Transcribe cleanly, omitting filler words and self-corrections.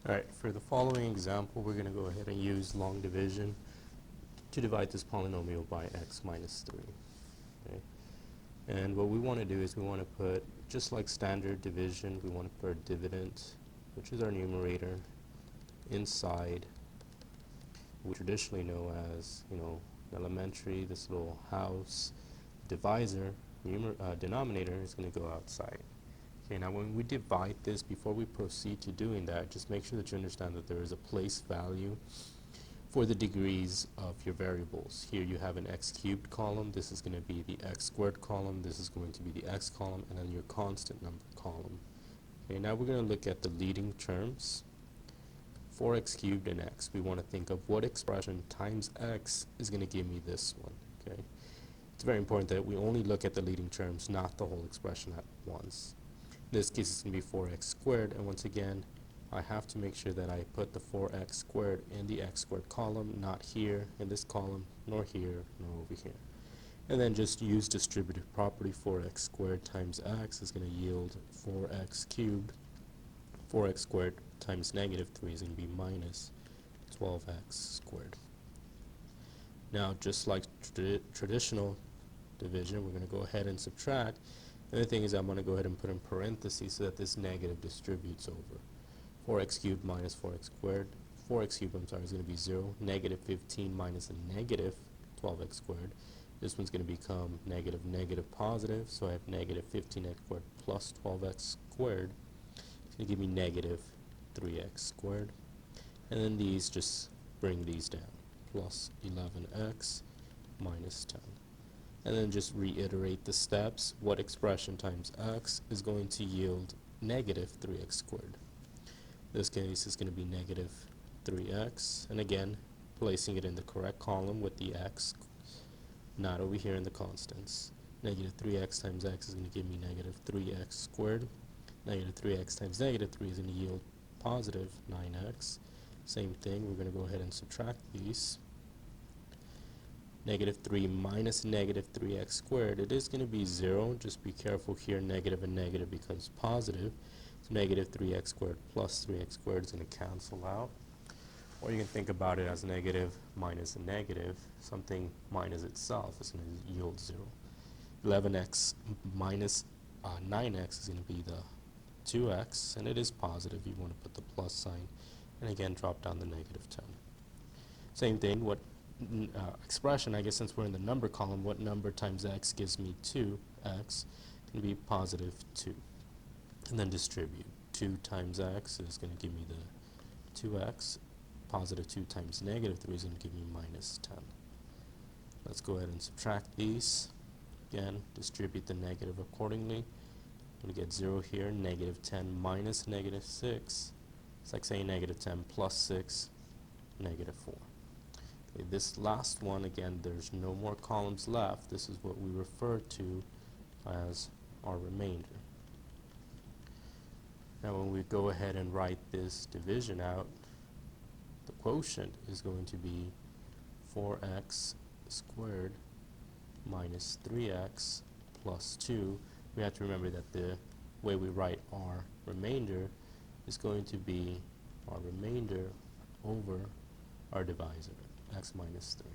Alright, for the following example, we're going to go ahead and use long division to divide this polynomial by x minus 3. Okay? And what we want to do is we want to put, just like standard division, we want to put our dividend, which is our numerator, inside we traditionally know as, elementary, this little house. Divisor, denominator, is going to go outside. Okay, now when we divide this, before we proceed to doing that, just make sure that you understand that there is a place value for the degrees of your variables. Here you have an x cubed column, this is going to be the x squared column, this is going to be the x column, and then your constant number column. Okay, now we're going to look at the leading terms. 4x cubed and x. We want to think of what expression times x is going to give me this one. Okay, it's very important that we only look at the leading terms, not the whole expression at once. In this case, it's going to be 4x squared, and once again, I have to make sure that I put the 4x squared in the x squared column, not here in this column, nor here, nor over here. And then just use distributive property. 4x squared times x is going to yield 4x cubed. 4x squared times negative 3 is going to be minus 12x squared. Now, just like traditional division, we're going to go ahead and subtract. The other thing is I'm going to go ahead and put in parentheses so that this negative distributes over. 4x cubed minus 4x squared. 4x cubed, is going to be 0. Negative 15 minus a negative 12x squared. This one's going to become negative, negative, positive. So I have negative 15x squared plus 12x squared. It's going to give me negative 3x squared. And then these, just bring these down. Plus 11x minus 10. And then just reiterate the steps. What expression times x is going to yield negative 3x squared? In this case, it's going to be negative 3x. And again, placing it in the correct column with the x, not over here in the constants. Negative 3x times x is going to give me negative 3x squared. Negative 3x times negative 3 is going to yield positive 9x. Same thing, we're going to go ahead and subtract these. Negative 3 minus negative 3x squared, it is going to be 0. Just be careful here, negative and negative becomes positive. So negative 3x squared plus 3x squared is going to cancel out. Or you can think about it as negative minus a negative. Something minus itself is going to yield 0. 11x minus 9x is going to be the 2x, and it is positive. You want to put the plus sign, and again drop down the negative 10. Same thing, what expression, I guess since we're in the number column, what number times x gives me 2x? It's going to be positive 2. And then distribute. 2 times x is going to give me the 2x. Positive 2 times negative 3 is going to give me minus 10. Let's go ahead and subtract these. Again, distribute the negative accordingly. I'm going to get 0 here. Negative 10 minus negative 6. It's like saying negative 10 plus 6, negative 4. Okay, this last one, again, there's no more columns left. This is what we refer to as our remainder. Now when we go ahead and write this division out, the quotient is going to be 4x squared minus 3x plus 2. We have to remember that the way we write our remainder is going to be our remainder over our divisor, x minus 3.